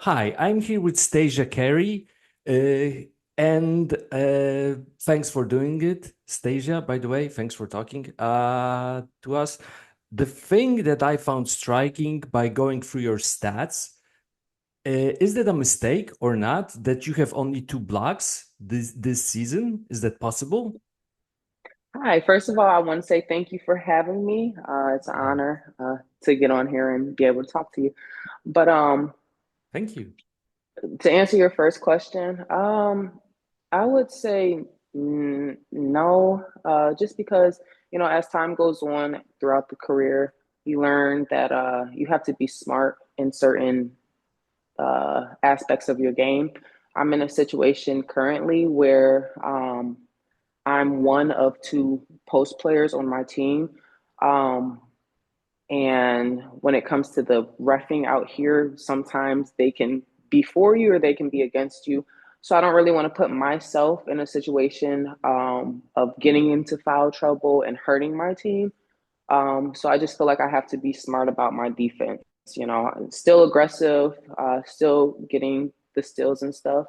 Hi, I'm here with Stasha Carey, and thanks for doing it, Stasia. By the way, thanks for talking to us. The thing that I found striking by going through your stats, is that a mistake or not that you have only two blocks this season? Is that possible? Hi, first of all, I want to say thank you for having me. It's an Oh, honor to get on here and be able to talk to you. But thank you. to answer your first question, I would say no, just because, as time goes on throughout the career, you learn that you have to be smart in certain aspects of your game. I'm in a situation currently where I'm one of two post players on my team. Um, and when it comes to the refing out here, sometimes they can be for you or they can be against you. So I don't really want to put myself in a situation of getting into foul trouble and hurting my team. So I just feel like I have to be smart about my defense. Still aggressive, still getting the steals and stuff.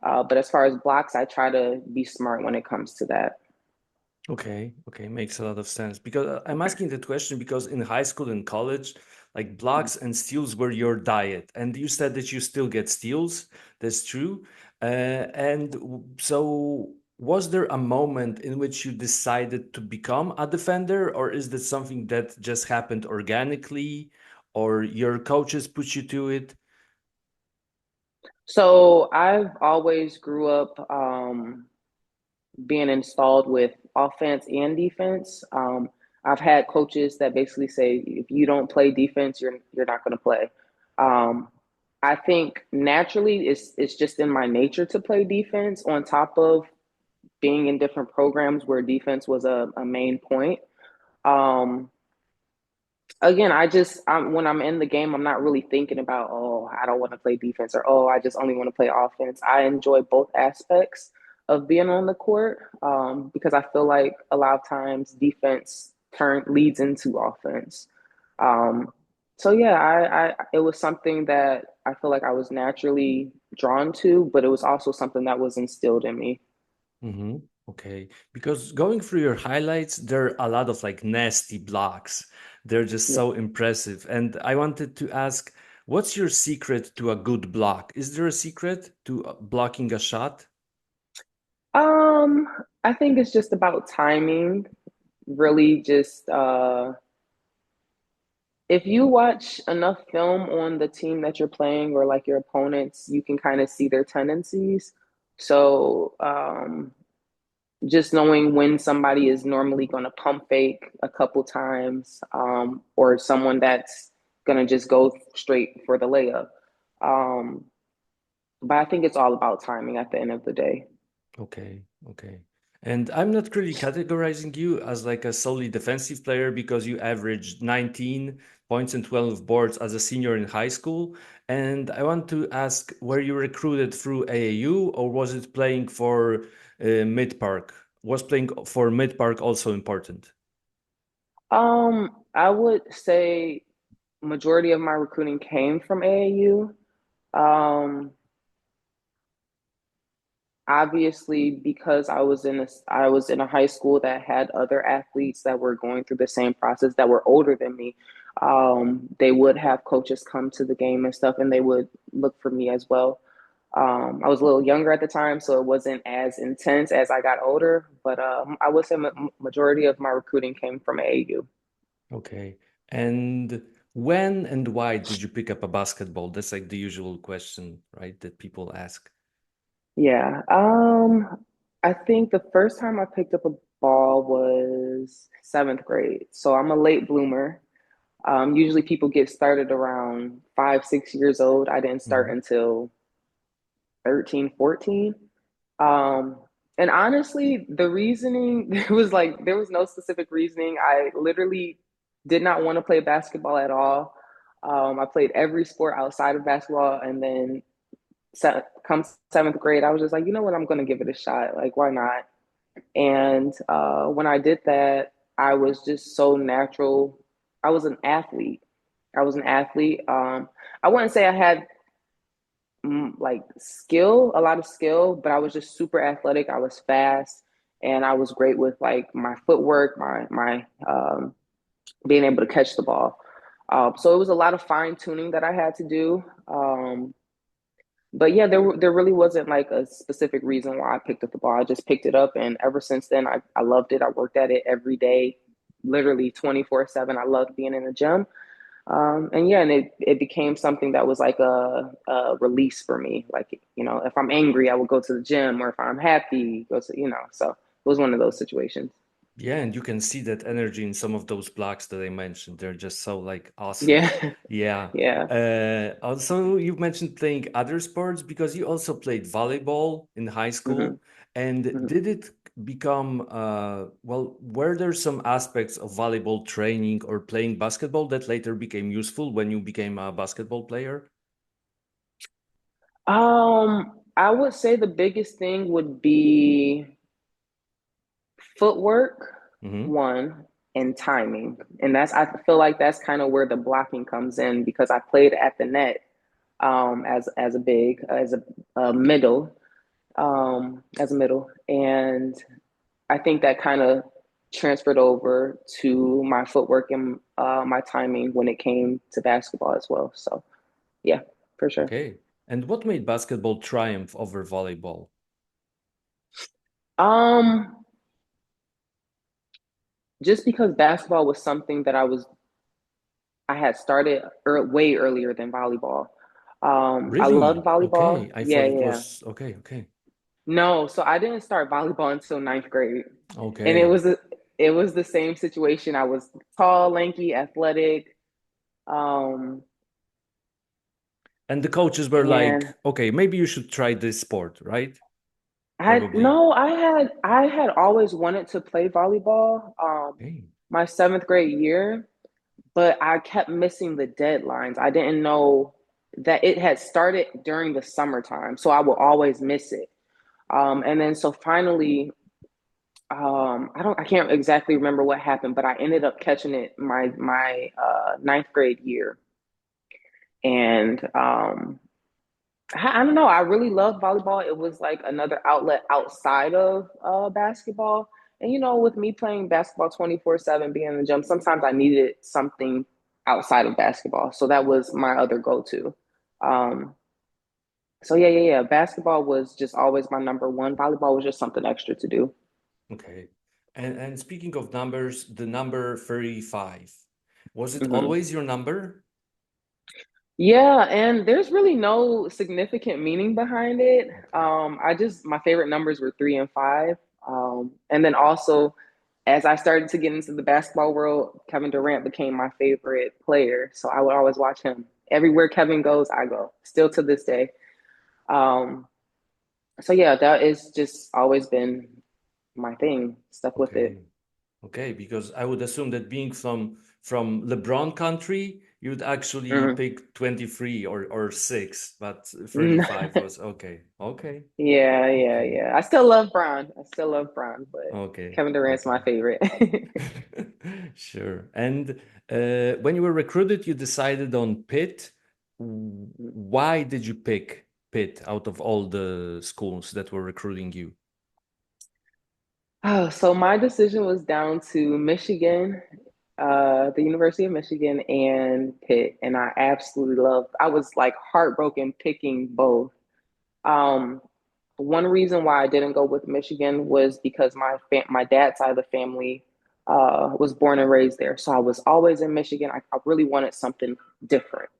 But as far as blocks, I try to be smart when it comes to that. Okay, okay, makes a lot of sense. Because I'm asking that question because in high school and college, like blocks and steals were your diet, and you said that you still get steals. That's true. So, was there a moment in which you decided to become a defender, or is that something that just happened organically, or your coaches put you to it? So I've always grew up being installed with offense and defense. I've had coaches that basically say if you don't play defense, you're not going to play. Um, I think naturally it's just in my nature to play defense on top of being in different programs where defense was a main point. Um, Again, when I'm in the game, I'm not really thinking about, oh, I don't want to play defense or, oh, I just only want to play offense. I enjoy both aspects of being on the court because I feel like a lot of times defense turn leads into offense. Um, so yeah, I it was something that I feel like I was naturally drawn to, but it was also something that was instilled in me. Mm-hmm. Okay. Because going through your highlights, there are a lot of like nasty blocks. They're just Yeah. so impressive. And I wanted to ask, what's your secret to a good block? Is there a secret to blocking a shot? Um, I think it's just about timing, really just if you watch enough film on the team that you're playing or like your opponents, you can kind of see their tendencies. So just knowing when somebody is normally going to pump fake a couple times, or someone that's going to just go straight for the layup. Um, but I think it's all about timing at the end of the day. Okay, okay. And I'm not really categorizing you as like a solely defensive player because you averaged 19 points and 12 boards as a senior in high school. And I want to ask, were you recruited through AAU or was it playing for Mid Park? Was playing for Mid Park also important? I would say majority of my recruiting came from AAU. Um, Obviously because I was in a high school that had other athletes that were going through the same process that were older than me. They would have coaches come to the game and stuff, and they would look for me as well. I was a little younger at the time, so it wasn't as intense as I got older. But I would say majority of my recruiting came from AAU. Okay. And when and why did you pick up a basketball? That's like the usual question, right? That people ask. Yeah. I think the first time I picked up a ball was seventh grade. So I'm a late bloomer. Usually people get started around 5, 6 years old. I didn't start Mhm. until 13, 14. Um, and honestly, the reasoning, there was no specific reasoning. I literally did not want to play basketball at all. I played every sport outside of basketball. And then come seventh grade, I was just like, you know what, I'm going to give it a shot. Like, why not? And when I did that, I was just so natural. I was an athlete. I was an athlete. I wouldn't say I had like skill, a lot of skill, but I was just super athletic. I was fast, and I was great with like my footwork, my being able to catch the ball. So it was a lot of fine tuning that I had to do. But yeah, there really wasn't like a specific reason why I picked up the ball. I just picked it up, and ever since then, I loved it. I worked at it every day, literally 24/7. I loved being in the gym. And yeah, and it became something that was like a release for me. Like, if I'm angry, I would go to the gym, or if I'm happy, go to, so it was one of those situations. Yeah, and you can see that energy in some of those blocks that I mentioned. They're just so like awesome. Yeah, Yeah. yeah. Also, you mentioned playing other sports because you also played volleyball in high hmm school. And hmm did it become, well, were there some aspects of volleyball training or playing basketball that later became useful when you became a basketball player? I would say the biggest thing would be footwork, Hmm. one, and timing. And I feel like that's kind of where the blocking comes in because I played at the net as a big, a middle, as a middle. And I think that kind of transferred over to my footwork and my timing when it came to basketball as well. So yeah, for sure. Okay. And what made basketball triumph over volleyball? Um, just because basketball was something that I had started way earlier than volleyball. I loved Really? volleyball. Okay. I Yeah, thought it yeah. was okay, okay. No, so I didn't start volleyball until ninth grade, and Okay. it was the same situation. I was tall, lanky, athletic, um, And the coaches were like, and okay, maybe you should try this sport, right? I Probably. no, I had always wanted to play volleyball. Okay. My seventh grade year, but I kept missing the deadlines. I didn't know that it had started during the summertime, so I would always miss it. And then so finally, I can't exactly remember what happened, but I ended up catching it my ninth grade year, and I don't know. I really loved volleyball. It was like another outlet outside of basketball. And with me playing basketball 24/7, being in the gym, sometimes I needed something outside of basketball. So that was my other go-to. Um, so yeah. Basketball was just always my number one. Volleyball was just something extra to do. Okay. And speaking of numbers, the number 35. Was it hmm always your number? Yeah, and there's really no significant meaning behind it. Okay. My favorite numbers were 3 and 5. And then also, as I started to get into the basketball world, Kevin Durant became my favorite player. So I would always watch him. Everywhere Kevin goes, I go, still to this day. Um, so yeah, that is just always been my thing, stuck with it. Okay. Okay, because I would assume that being from LeBron country, you'd actually Mhm. pick 23 or 6, but 35 was okay. Okay. Okay. Yeah. I still love Bron. I still love Bron, but Okay. Kevin Durant's my Okay. favorite. Sure. And when you were recruited, you decided on Pitt. Why did you pick Pitt out of all the schools that were recruiting you? Oh, so my decision was down to Michigan, the University of Michigan and Pitt, and I absolutely loved. I was like heartbroken picking both. Um, One reason why I didn't go with Michigan was because my dad's side of the family was born and raised there, so I was always in Michigan. I really wanted something different.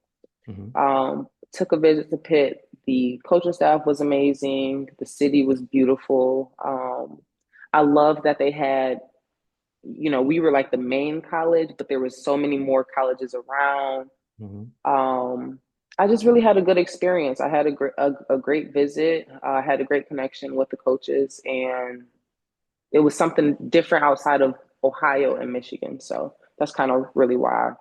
Hmm. Took a visit to Pitt. The coaching staff was amazing. The city was beautiful. I love that they had, we were like the main college, but there was so many more colleges around. Hmm. Um, I just really had a good experience. I had a great visit. I had a great connection with the coaches, and it was something different outside of Ohio and Michigan. So that's kind of really why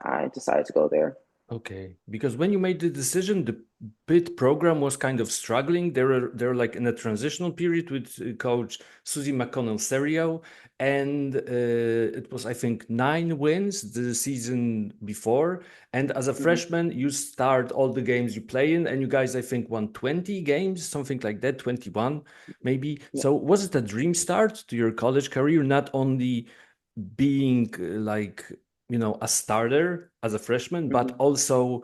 I decided to go there. Okay, because when you made the decision, the Pitt program was kind of struggling. They were like in a transitional period with coach Susie McConnell Serio, and it was I think 9 wins the season before. And as a Mhm. freshman, you start all the games you play in, and you guys I think won 20 games, something like that, 21 maybe. Yeah. So was it a dream start to your college career? Not only being like a starter as a freshman, but Mhm. also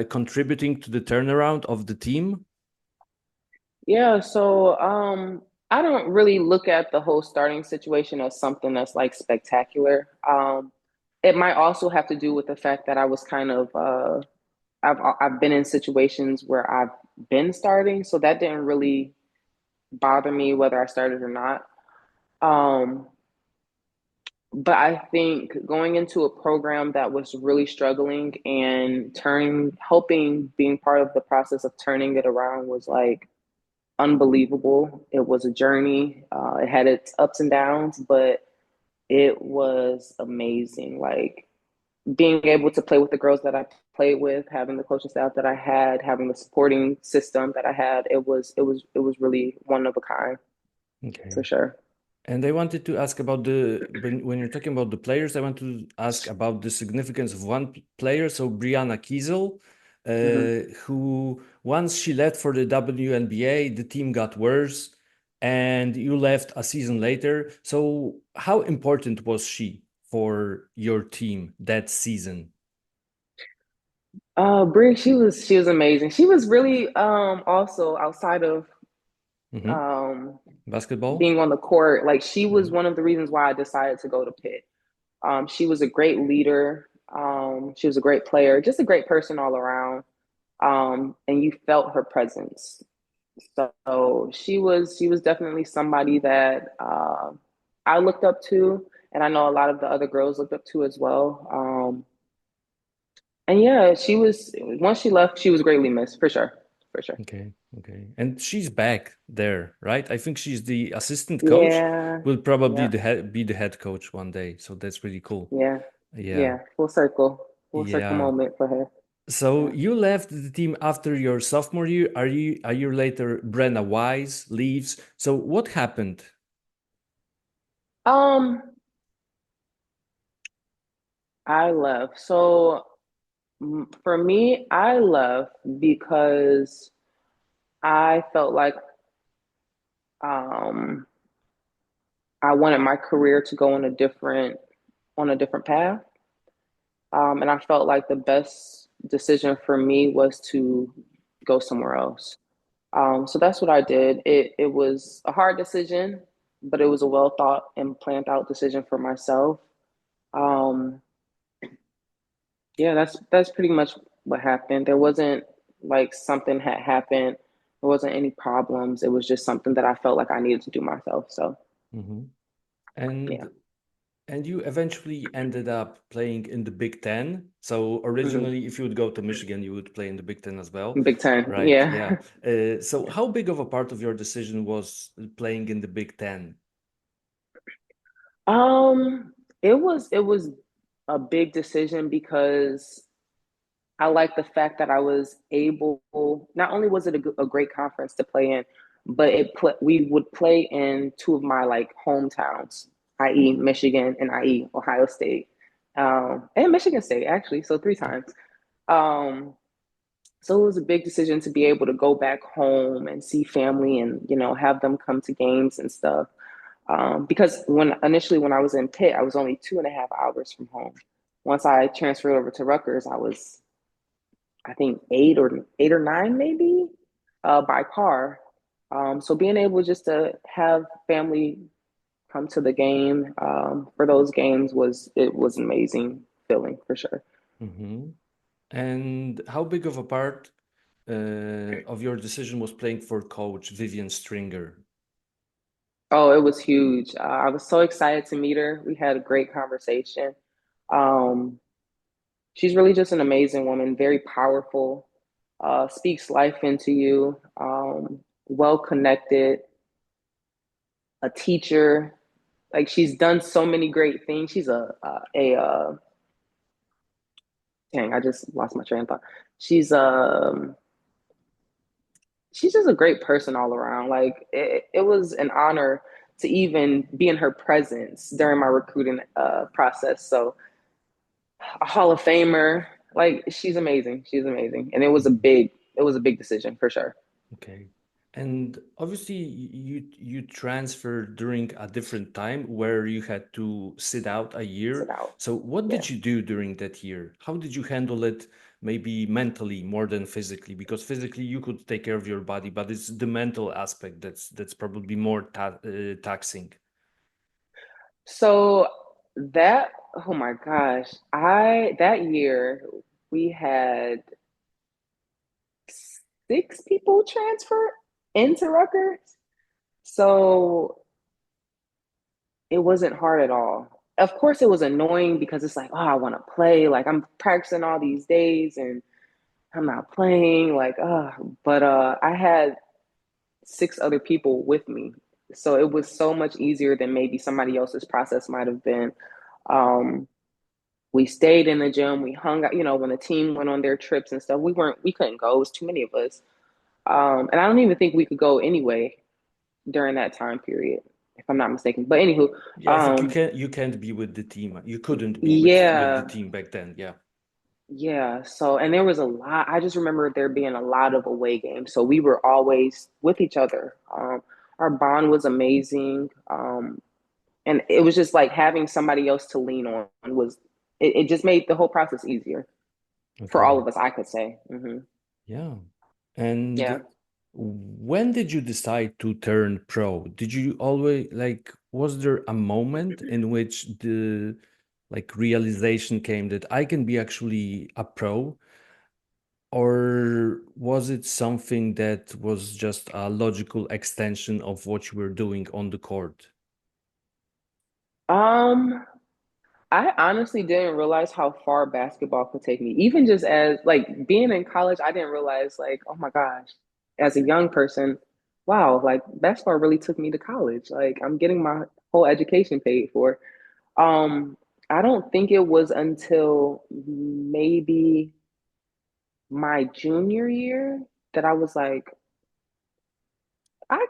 contributing to the turnaround of the team. Yeah, so I don't really look at the whole starting situation as something that's like spectacular. It might also have to do with the fact that I was kind of I've been in situations where I've been starting, so that didn't really bother me whether I started or not. Um, but I think going into a program that was really struggling and helping being part of the process of turning it around was like unbelievable. It was a journey. It had its ups and downs, but it was amazing. Like being able to play with the girls that I played with, having the coaching staff that I had, having the supporting system that I had, it was really one of a kind for Okay. sure. And I wanted to ask about when you're talking about the players, I want to ask about the significance of one player. So Brianna Kiesel, Hmm. who once she left for the WNBA, the team got worse, and you left a season later. So how important was she for your team that season? Brie, she was amazing. She was really also outside of Hmm. um Basketball? being on the court, like she was Mhm. one of the reasons why I decided to go to Pitt. She was a great leader. She was a great player, just a great person all around. And you felt her presence. So she was definitely somebody that I looked up to, and I know a lot of the other girls looked up to as well. And yeah, she was once she left, she was greatly missed for sure, for sure. Okay, okay. And she's back there, right? I think she's the assistant coach, Yeah, will probably yeah, be the head coach one day. So that's really cool. yeah, Yeah, yeah. Full circle yeah. moment for her. So Yeah. you left the team after your sophomore year. Are you a year later, Brenna Wise leaves. So what happened? Um, I left. So for me, I left because I felt like um I wanted my career to go on a different path. And I felt like the best decision for me was to go somewhere else. So that's what I did. It was a hard decision, but it was a well thought and planned out decision for myself. Um, yeah, that's pretty much what happened. There wasn't like something had happened. There wasn't any problems. It was just something that I felt like I needed to do myself. So Mhm. yeah. And and you eventually ended up playing in the Big Ten. So Hmm. originally, if you would go to Michigan, you would play in the Big Ten as well, Big Ten. right? Yeah. Yeah. So how big of a part of your decision was playing in the Big Ten? It was a big decision because I like the fact that I was able. Not only was it a great conference to play in, but we would play in two of my like hometowns, i.e., Michigan and i.e., Ohio State, and Michigan State actually. So three times. Um, so it was a big decision to be able to go back home and see family and have them come to games and stuff. Because when I was in Pitt, I was only 2.5 hours from home. Once I transferred over to Rutgers, I was I think eight or nine maybe by car. So being able just to have family come to the game for those games was an amazing feeling for sure. Hmm. And how big of a part of your decision was playing for coach Vivian Stringer? Oh, it was huge. I was so excited to meet her. We had a great conversation. Um, she's really just an amazing woman, very powerful, speaks life into you, well connected, a teacher. Like she's done so many great things. She's dang, I just lost my train of thought. She's um she's just a great person all around. Like it was an honor to even be in her presence during my recruiting process. So a Hall of Famer, like she's amazing. She's amazing, and it was a big decision for sure. Okay. And obviously you transferred during a different time where you had to sit out a Sit year. out, So what yeah. did you do during that year? How did you handle it, maybe mentally more than physically? Because physically you could take care of your body, but it's the mental aspect that's probably more taxing. So that oh my gosh, I that year we had 6 people transfer into Rutgers. So it wasn't hard at all. Of course, it was annoying because it's like, oh, I want to play. Like I'm practicing all these days and I'm not playing. Like, but I had 6 other people with me, so it was so much easier than maybe somebody else's process might have been. Um, we stayed in the gym. We hung out. When the team went on their trips and stuff, we couldn't go. It was too many of us, and I don't even think we could go anyway during that time period, if I'm not mistaken. But anywho, Yeah, I think um, you can't be with the team. You couldn't be with the yeah, team back then. Yeah. yeah. So, and there was a lot. I just remember there being a lot of away games. So we were always with each other. Our bond was amazing. And it was just like having somebody else to lean on it just made the whole process easier for all Okay. of us, I could say. Yeah. And Yeah. when did you decide to turn pro? Did you always like, was there a moment in which the like realization came that I can be actually a pro? Or was it something that was just a logical extension of what you were doing on the court? Um, I honestly didn't realize how far basketball could take me. Even just as like being in college, I didn't realize like, oh my gosh, as a young person, wow, like basketball really took me to college. Like I'm getting my whole education paid for. Um, I don't think it was until maybe my junior year that I was like, I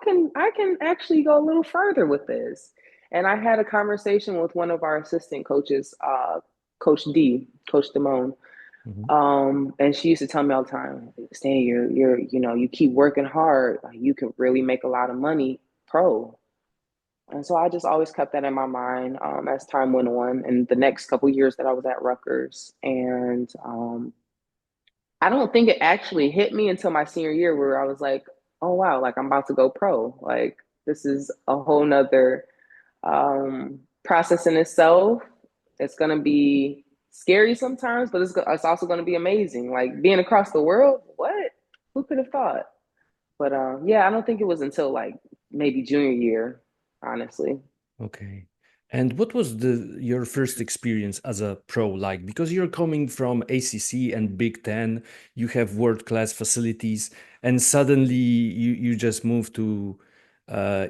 can actually go a little further with this. And I had a conversation with one of our assistant coaches, Coach Damone. Mhm. And she used to tell me all the time, Stan, you keep working hard, like you can really make a lot of money pro. And so I just always kept that in my mind as time went on, and the next couple years that I was at Rutgers. And I don't think it actually hit me until my senior year where I was like, oh wow, like I'm about to go pro. Like this is a whole nother process in itself. It's gonna be scary sometimes, but it's also gonna be amazing. Like being across the world, what? Who could have thought? But yeah, I don't think it was until like maybe junior year, honestly. Okay. And what was the your first experience as a pro like? Because you're coming from ACC and Big Ten, you have world-class facilities, and suddenly you just move to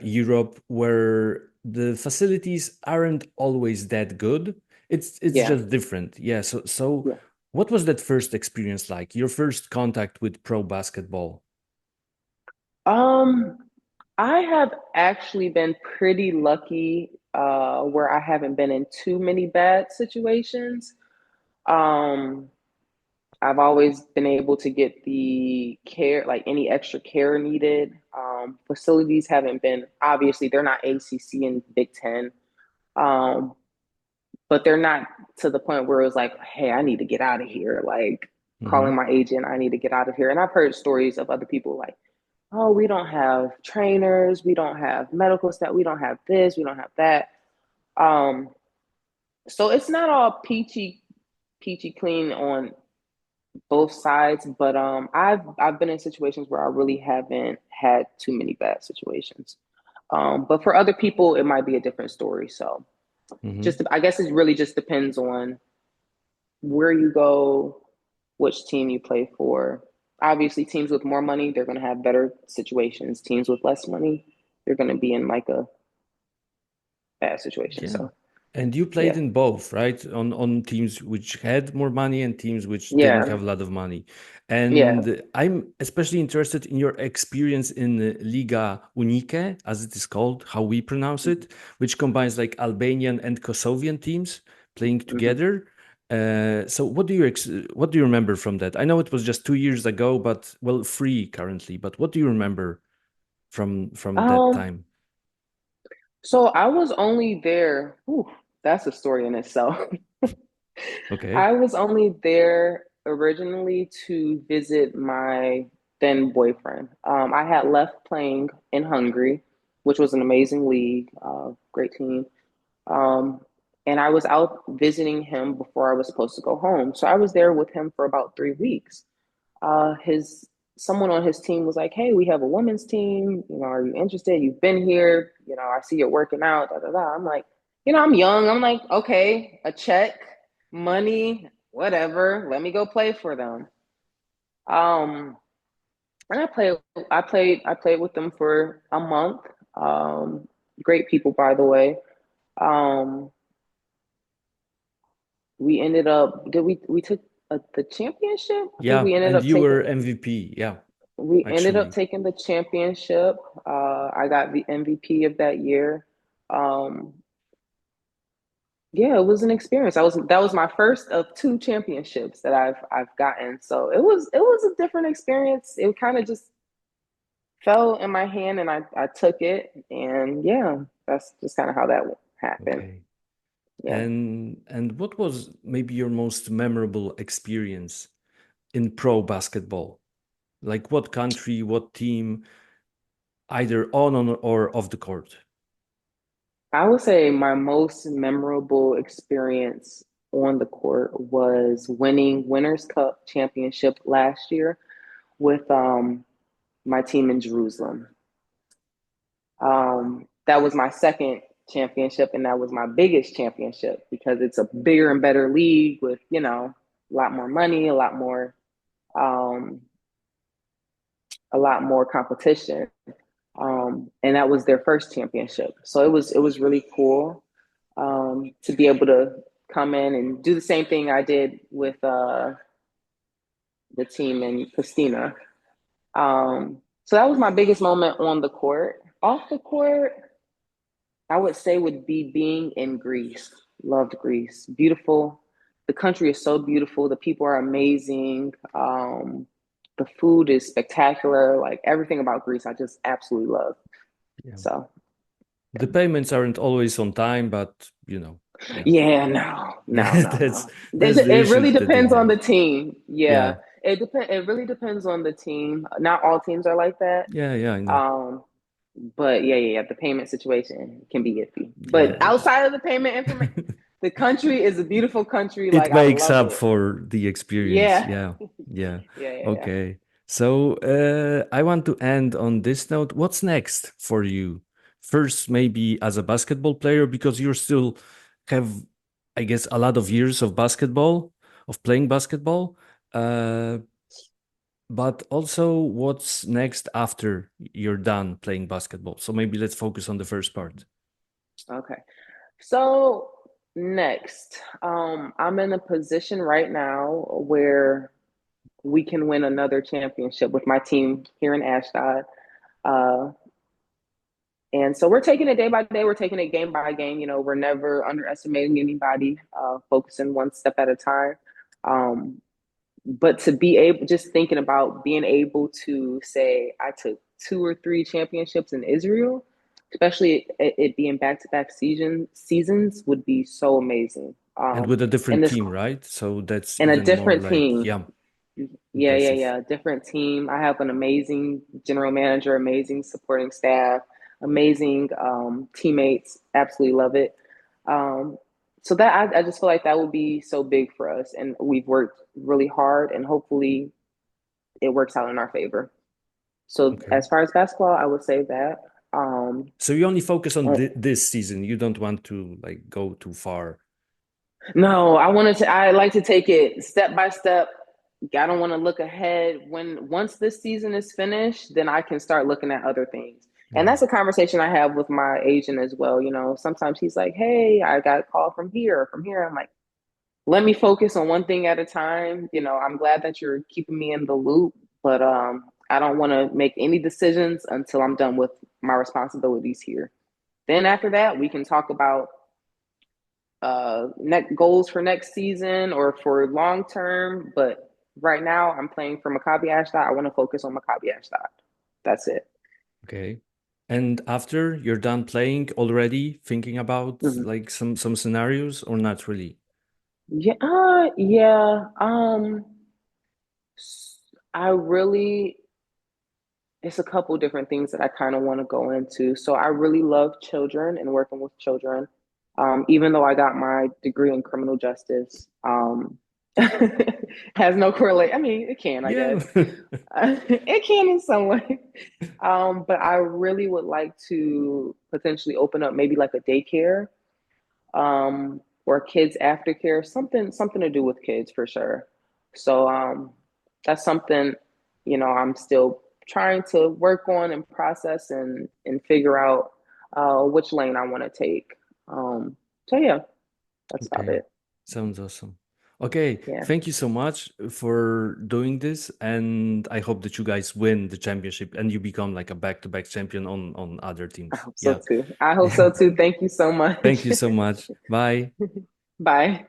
Europe where the facilities aren't always that good. It's Yeah. just different. Yeah. So Yeah. what was that first experience like? Your first contact with pro basketball? Um, I have actually been pretty lucky where I haven't been in too many bad situations. Um, I've always been able to get the care, like any extra care needed. Facilities haven't been, obviously, they're not ACC and Big Ten, um, but they're not to the point where it was like, hey, I need to get out of here. Like calling Hmm. my agent, I need to get out of here. And I've heard stories of other people like, oh, we don't have trainers, we don't have medical staff, we don't have this, we don't have that. Um, so it's not all peachy clean on both sides, but I've been in situations where I really haven't had too many bad situations. But for other people, it might be a different story. So Hmm. just I guess it really just depends on where you go, which team you play for. Obviously, teams with more money, they're going to have better situations. Teams with less money, they're going to be in like a bad situation. Yeah. So And you played Yeah, in both, right? On teams which had more money and teams which didn't yeah, have a lot of money. yeah. And I'm especially interested in your experience in Liga Unique, as it is called, how we pronounce it, which combines like Albanian and Kosovian teams playing Hmm. together. So what do you remember from that? I know it was just 2 years ago, but well, free currently. But what do you remember from that Um, time? so I was only there. Whew, that's a story in itself. Okay. I was only there originally to visit my then boyfriend. I had left playing in Hungary, which was an amazing league, great team. Um, and I was out visiting him before I was supposed to go home. So I was there with him for about 3 weeks. His Someone on his team was like, "Hey, we have a women's team. Are you interested? You've been here. I see you're working out." Da da da. I'm like, I'm young. I'm like, okay, a check, money, whatever. Let me go play for them. Um, and I played with them for a month. Um, Great people, by the way. Um, we ended up did we took the championship. I think Yeah, we ended and up you taking were MVP. Yeah, we ended up actually. taking the championship. I got the MVP of that year. Um, yeah, it was an experience. That was my first of two championships that I've gotten. So it was a different experience. It kind of just fell in my hand and I took it, and yeah, that's just kind of how that happened. Okay. Yeah. And what was maybe your most memorable experience in pro basketball? Like what country, what team, either on or off the court? I would say my most memorable experience on the court was winning Winners Cup championship last year with my team in Jerusalem. That was my second championship, and that was my biggest championship because it's a bigger and better league with, a lot more money, um, a lot more competition. And that was their first championship. So it was really cool to be able to come in and do the same thing I did with the team in Christina. So that was my biggest moment on the court. Off the court, I would say would be being in Greece. Loved Greece. Beautiful. The country is so beautiful. The people are amazing. The food is spectacular. Like everything about Greece, I just absolutely love. Yeah. So The payments aren't always on time, but yeah. yeah, no, no, Yeah, no, no. It, that's the it issue really that they depends on have. the team. Yeah, Yeah. it really depends on the team. Not all teams are like that. Yeah, yeah, I know. Um, but yeah. The payment situation can be iffy. Yeah, But outside of the payment information, the country is a beautiful country. Like it I makes love up it. for the experience. Yeah, Yeah, yeah. yeah. Okay. So I want to end on this note. What's next for you? First, maybe as a basketball player, because you still have, I guess, a lot of years of basketball, of playing basketball. Uh, but also, what's next after you're done playing basketball? So maybe let's focus on the first part. Okay. So next, I'm in a position right now where we can win another championship with my team here in Ashdod. Uh, and so we're taking it day by day. We're taking it game by game. We're never underestimating anybody, focusing one step at a time. Um, but to be able, just thinking about being able to say, I took two or three championships in Israel, especially it being back-to-back seasons, would be so amazing. And with a And different this team, right? So that's and a even more different like, team. yeah, impressive. Yeah. Different team. I have an amazing general manager, amazing supporting staff, amazing teammates. Absolutely love it. Um, so that I just feel like that would be so big for us, and we've worked really hard, and hopefully it works out in our favor. So Okay. as far as basketball, I would say that. Um, So you only focus on uh, this season. You don't want to like go too far. no, I like to take it step by step. I don't want to look ahead. Once this season is finished, then I can start looking at other things. And Yeah. that's a conversation I have with my agent as well. You know, sometimes he's like, "Hey, I got a call from here, from here." I'm like, let me focus on one thing at a time. You know, I'm glad that you're keeping me in the loop, but I don't want to make any decisions until I'm done with my responsibilities here. Then after that, we can talk about next goals for next season or for long term. But right now, I'm playing for Maccabi Ashdod. I want to focus on Maccabi Ashdod. That's it. Okay. And after you're done playing, already thinking about Mhm. like some scenarios or not really? Yeah, yeah. I really, it's a couple different things that I kind of want to go into. So I really love children and working with children. Even though I got my degree in criminal justice, has no correlate. I mean, it can, I Yeah. guess. It can in some way. But I really would like to potentially open up maybe like a daycare, or kids aftercare, something to do with kids for sure. So that's something, you know, I'm still trying to work on and process and figure out which lane I want to take. So yeah, that's about Okay. it. Sounds awesome. Okay, Yeah, thank you so much for doing this, and I hope that you guys win the championship and you become like a back-to-back champion on other I teams. hope so Yeah. too. I hope Yeah. so too. Thank you so Thank much. you so much. Bye. Bye.